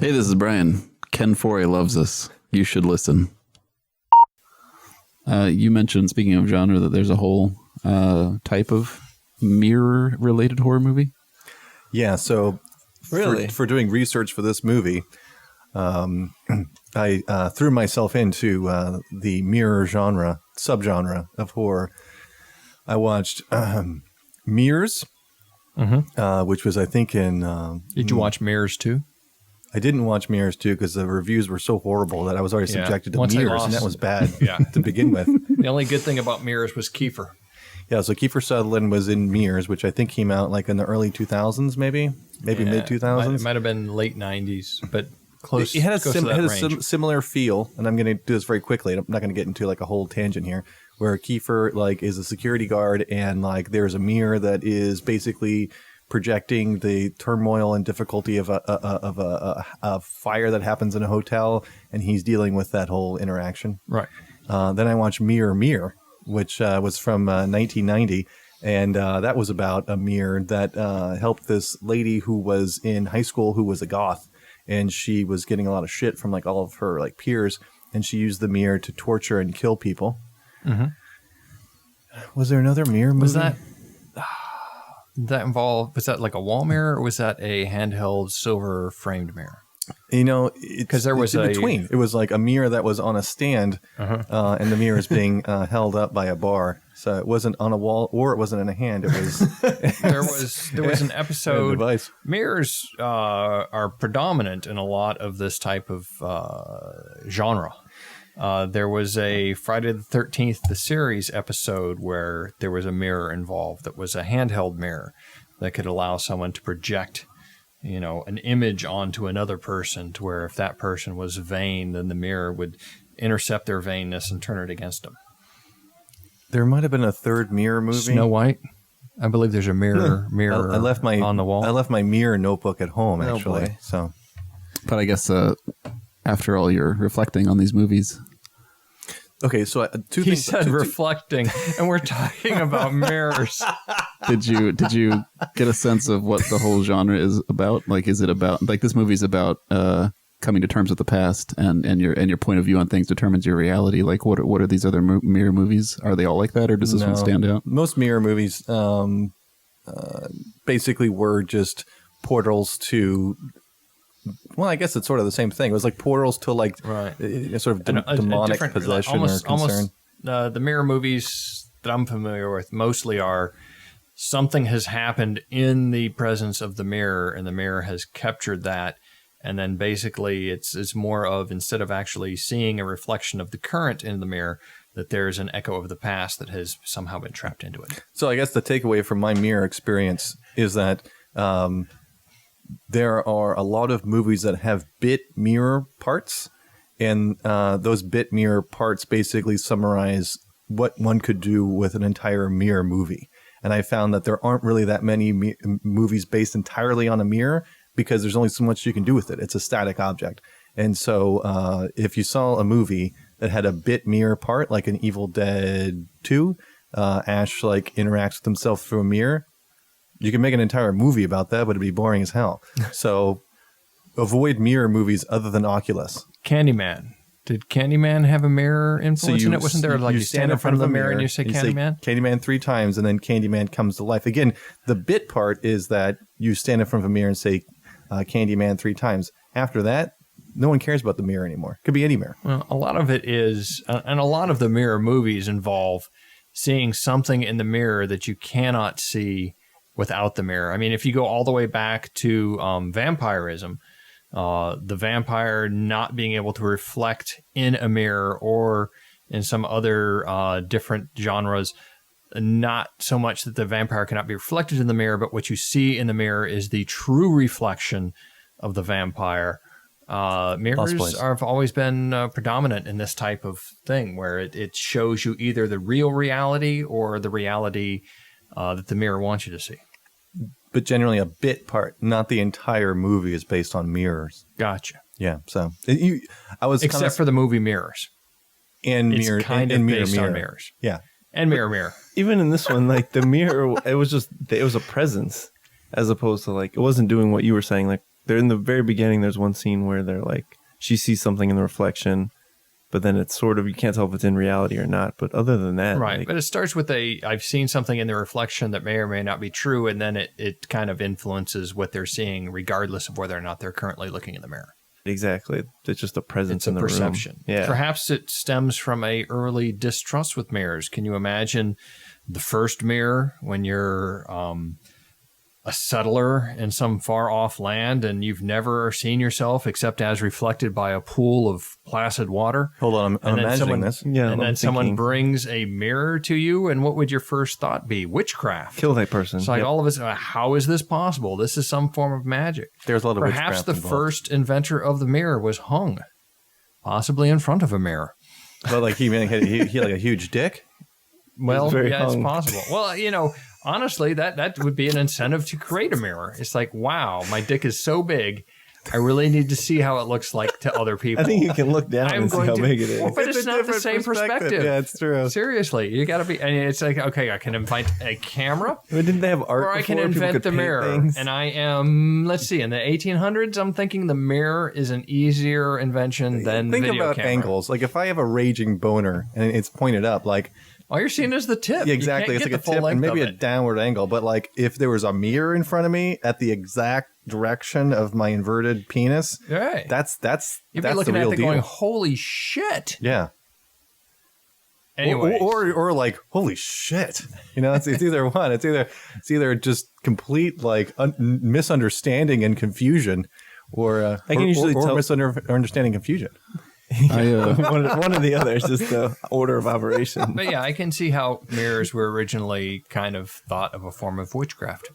Hey, this is Brian. Ken Forey loves us. You should listen. You mentioned, speaking of genre, that there's a whole type of mirror-related horror movie. Yeah, so really, for doing research for this movie, I threw myself into the mirror subgenre of horror. I watched Mirrors, which was, I think, in... Did you watch Mirrors too? I didn't watch Mirrors 2 because the reviews were so horrible that I was already subjected to Mirrors, and that was bad to begin with. The only good thing about Mirrors was Kiefer. Yeah, so Kiefer Sutherland was in Mirrors, which I think came out like in the early 2000s, maybe mid-2000s. It might have been late 90s, but close. It had a range. similar feel, and I'm going to do this very quickly. I'm not going to get into like a whole tangent here, where Kiefer like is a security guard, and like there's a mirror that is basically projecting the turmoil and difficulty of a fire that happens in a hotel, and he's dealing with that whole interaction. Right. Then I watched Mirror, which was from 1990, and that was about a mirror that helped this lady who was in high school who was a goth, and she was getting a lot of shit from like all of her like peers, and she used the mirror to torture and kill people. Mm-hmm. Was there another mirror movie? Was that like a wall mirror, or was that a handheld silver framed mirror? You know, because there was in between. It was like a mirror that was on a stand, and the mirror is being held up by a bar. So it wasn't on a wall, or it wasn't in a hand. It was there was an episode. Mirrors are predominant in a lot of this type of genre. There was a Friday the 13th, the series episode where there was a mirror involved that was a handheld mirror that could allow someone to project, an image onto another person, to where if that person was vain, then the mirror would intercept their vainness and turn it against them. There might have been a third mirror movie. Snow White. I believe there's a mirror I left on the wall. I left my mirror notebook at home, actually. But I guess after all, you're reflecting on these movies. Okay, so two things. He said reflecting, and we're talking about mirrors. Did you get a sense of what the whole genre is about? Like, is it about like this movie's about coming to terms with the past, and your point of view on things determines your reality? Like, what are these other mirror movies? Are they all like that, or does this one stand out? Most mirror movies basically were just portals to. Well, I guess it's sort of the same thing. It was like portals to like a sort of demonic possession or concern. The mirror movies that I'm familiar with mostly are something has happened in the presence of the mirror, and the mirror has captured that. And then basically it's more of, instead of actually seeing a reflection of the current in the mirror, that there's an echo of the past that has somehow been trapped into it. So I guess the takeaway from my mirror experience is that there are a lot of movies that have bit mirror parts, and those bit mirror parts basically summarize what one could do with an entire mirror movie. And I found that there aren't really that many movies based entirely on a mirror, because there's only so much you can do with it. It's a static object. And so if you saw a movie that had a bit mirror part, like an Evil Dead 2, Ash like interacts with himself through a mirror, you can make an entire movie about that, but it'd be boring as hell. So avoid mirror movies other than Oculus. Candyman. Did Candyman have a mirror influence in it? Wasn't there like you stand in front of the mirror and you say Candyman? Candyman 3 times, and then Candyman comes to life. Again, the bit part is that you stand in front of a mirror and say Candyman 3 times. After that, no one cares about the mirror anymore. Could be any mirror. Well, a lot of it is, and a lot of the mirror movies involve seeing something in the mirror that you cannot see without the mirror. I mean, if you go all the way back to vampirism, the vampire not being able to reflect in a mirror, or in some other different genres, not so much that the vampire cannot be reflected in the mirror, but what you see in the mirror is the true reflection of the vampire. Mirrors have always been predominant in this type of thing, where it shows you either the real reality or the reality that the mirror wants you to see. But generally a bit part, not the entire movie, is based on mirrors. Gotcha. Yeah, so except for the movie Mirrors. And mirror, it's kind of and based mirror. on mirrors. Yeah. And mirror. Even in this one, like the mirror, it was a presence, as opposed to like, it wasn't doing what you were saying, like they're in the very beginning. There's one scene where they're like, she sees something in the reflection, but then it's sort of, you can't tell if it's in reality or not. But other than that, Right. like, But it starts with I've seen something in the reflection that may or may not be true. And then it kind of influences what they're seeing, regardless of whether or not they're currently looking in the mirror. exactly. It's just a presence It's a in the perception. room. Yeah. Perhaps it stems from a early distrust with mirrors. Can you imagine the first mirror when you're a settler in some far off land and you've never seen yourself except as reflected by a pool of placid water? Hold on, I'm imagining this. Yeah. And then someone brings a mirror to you, and what would your first thought be? Witchcraft. Kill that person. It's like all of us, how is this possible? This is some form of magic. There's a lot of Perhaps witchcraft the involved. first inventor of the mirror was hung, possibly in front of a mirror. But like he had like a huge dick. Well, very yeah, it's hung. possible. Well, honestly, that would be an incentive to create a mirror. It's like, wow, my dick is so big. I really need to see how it looks like to other people. I think you can look down I'm and see going how to- big it is. But it's a not the different same perspective. Yeah, it's true. Seriously, you got to be. And it's like, okay, I can invent a camera, But didn't they have art or I can before? People invent could the paint mirror. things? And I am, let's see, in the 1800s, I'm thinking the mirror is an easier invention than the Think video about camera. angles. Like if I have a raging boner and it's pointed up, like All you're seeing is the tip. yeah, exactly, You it's can't like get a the full tip and length maybe of a it. downward angle. But like if there was a mirror in front of me at the exact direction of my inverted penis, Right. that's You'd be the looking real at it deal. going, holy shit. Yeah. Anyway. Or like holy shit, it's either one. It's either just complete like misunderstanding and confusion, or I can usually tell- misunderstanding confusion. one or the other is just the order of operation. But yeah, I can see how mirrors were originally kind of thought of a form of witchcraft.